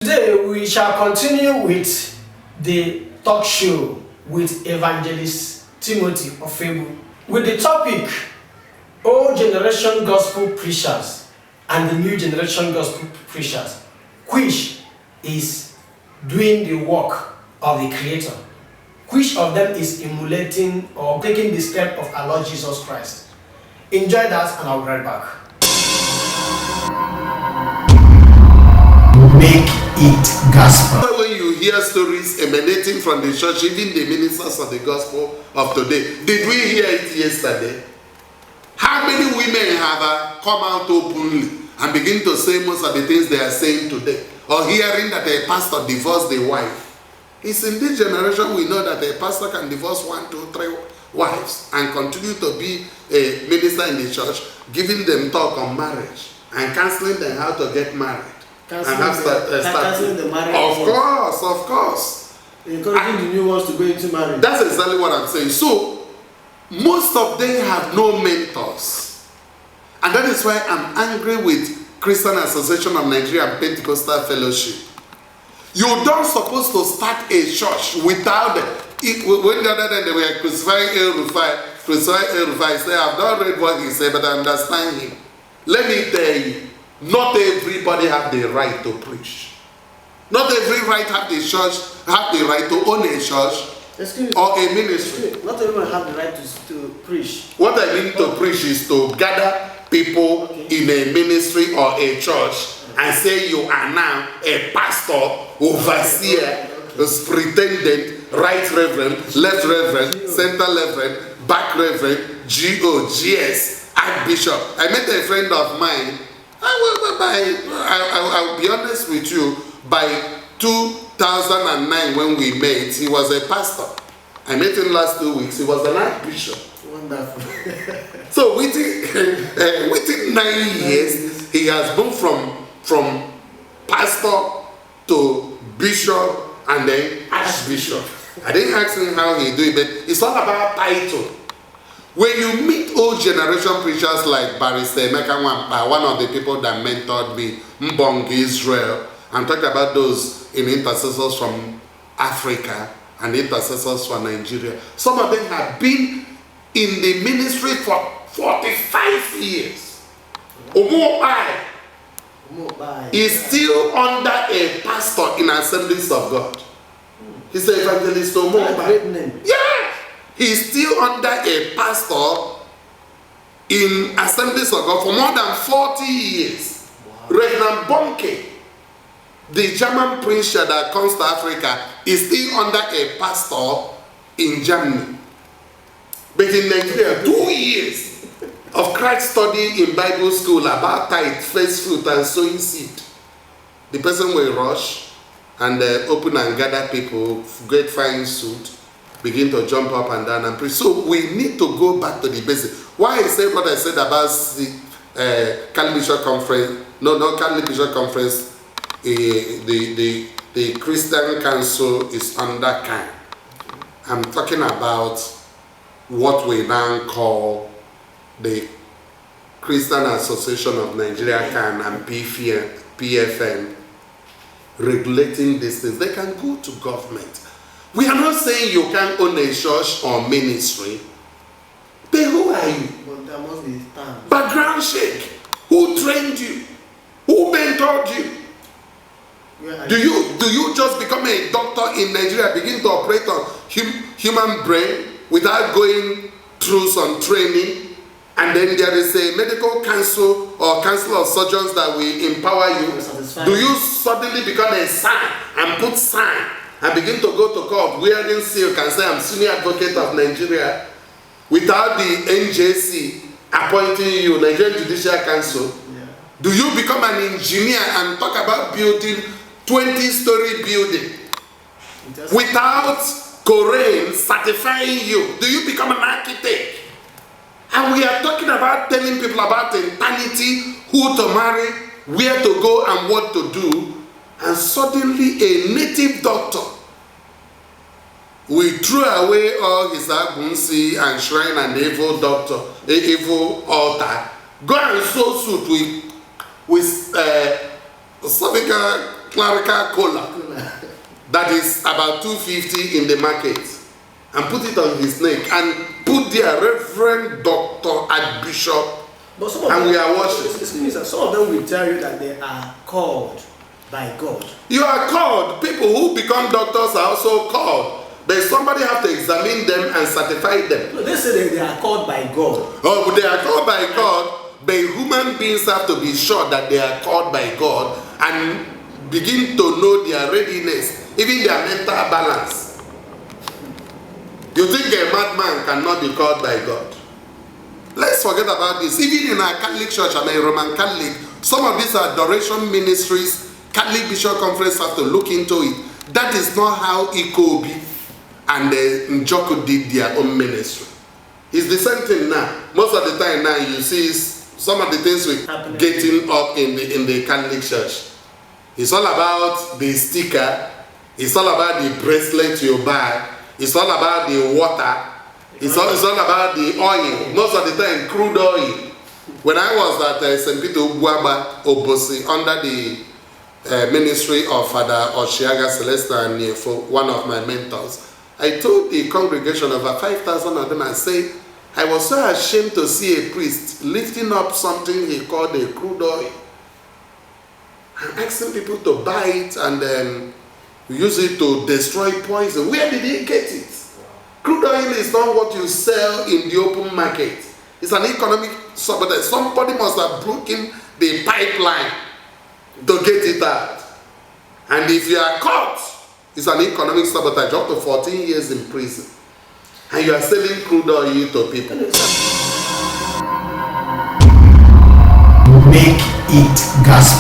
Today we shall continue with the talk show with Evangelist Timothy Ofoegbu with the topic Old Generation Gospel Preachers and the New Generation Gospel Preachers, which is doing the work of the Creator. Which of them is emulating or taking the step of our Lord Jesus Christ? Enjoy that and I'll be right back. Make it gospel. When you hear stories emanating from the church, even the ministers of the gospel of today, did we hear it yesterday? How many women have come out openly and begin to say most of the things they are saying today? Or hearing that a pastor divorced the wife? It's in this generation we know that a pastor can divorce 1, 2, 3 wives and continue to be a minister in the church, giving them talk on marriage and counseling them how to get married. Canceling the marriage. Of course. Encouraging the new ones to go into marriage. That's exactly what I'm saying. So, most of them have no mentors. And that is why I'm angry with Christian Association of Nigeria and Pentecostal Fellowship. You don't supposed to start a church without it. When the other day they were crucifying El Rufai said, I've not read what he said, but I understand him. Let me tell you, not everybody have the right to preach. Not every right have the right to own a church or a ministry. Not everyone have the right to preach. What I mean to preach is to gather people in a ministry or a church and say you are now a pastor, overseer, a superintendent, right reverend, left reverend, center reverend, back reverend, GO, GS, archbishop. I met a friend of mine. I'll be honest with you, by 2009 when we met, he was a pastor. I met him last 2 weeks, he was an archbishop. Wonderful. So within 9 years, he has moved from pastor to bishop and then archbishop. I didn't ask him how he do it, but it's all about title. When you meet old generation preachers like Barrister Emeka Nwampa, one of the people that mentored me, Mbong Israel, I'm talking about those in intercessors from Africa and intercessors from Nigeria. Some of them have been in the ministry for 45 years. Omobai is still under a pastor in Assemblies of God. He's an evangelist Omobai. Yeah! He's still under a pastor in Assemblies of God for more than 40 years. Wow. Reverend Bonke, the German preacher that comes to Africa, is still under a pastor in Germany. But in Nigeria, 2 years of Christ study in Bible school about tithe, first fruit, and sowing seed. The person will rush and open and gather people, great fine suit, begin to jump up and down and preach. So we need to go back to the basics. Why I said what I said about the Catholic Bishop Conference, Catholic Bishop Conference, the Christian Council is under CAN. I'm talking about what we now call the Christian Association of Nigeria, CAN, and PFN, regulating these things. They can go to government. We are not saying you can't own a church or ministry. But who are you? But there must be time. Background check. Who trained you? Who mentored you? Do you just become a doctor in Nigeria, begin to operate on human brain without going through some training, and then there is a medical council or council of surgeons that will empower you? Do you suddenly become a sign and put sign and begin to go to court wearing silk and say I'm senior advocate of Nigeria without the NJC appointing you, Nigerian Judicial Council? Yeah. Do you become an engineer and talk about building 20-story building without Korean certifying you? Do you become an architect? And we are talking about telling people about eternity, who to marry, where to go and what to do, and suddenly a native doctor will throw away all his abunsi and shrine and evil altar, go and sew suit with cervical clerical cola that is about 250 in the market and put it on his neck and put there Reverend Dr. Archbishop, and we are watching. Some of them will tell you that they are called by God. You are called. People who become doctors are also called. But somebody have to examine them and certify them. No, they say they are called by God. Oh, but they are called by God, but human beings have to be sure that they are called by God and begin to know their readiness, even their mental balance. You think a madman cannot be called by God? Let's forget about this. Even in our Catholic Church, I'm a Roman Catholic, some of these adoration ministries, Catholic Bishop Conference have to look into it. That is not how Ikobi and Njoku did their own ministry. It's the same thing now. Most of the time now you see some of the things we're getting up in the Catholic Church. It's all about the sticker. It's all about the bracelet you buy. It's all about the water. It's all about the oil. Most of the time, crude oil. When I was at St. Peter Obosi under the ministry of Father Oshiaga Celestia Niefo, one of my mentors, I told the congregation over 5,000 of them, I said, I was so ashamed to see a priest lifting up something he called a crude oil and asking people to buy it and use it to destroy poison. Where did he get it? Crude oil is not what you sell in the open market. It's an economic sabotage. Somebody must have broken the pipeline to get it out. And if you are caught, it's an economic sabotage, up to 14 years in prison. And you are selling crude oil to people. Make it gospel.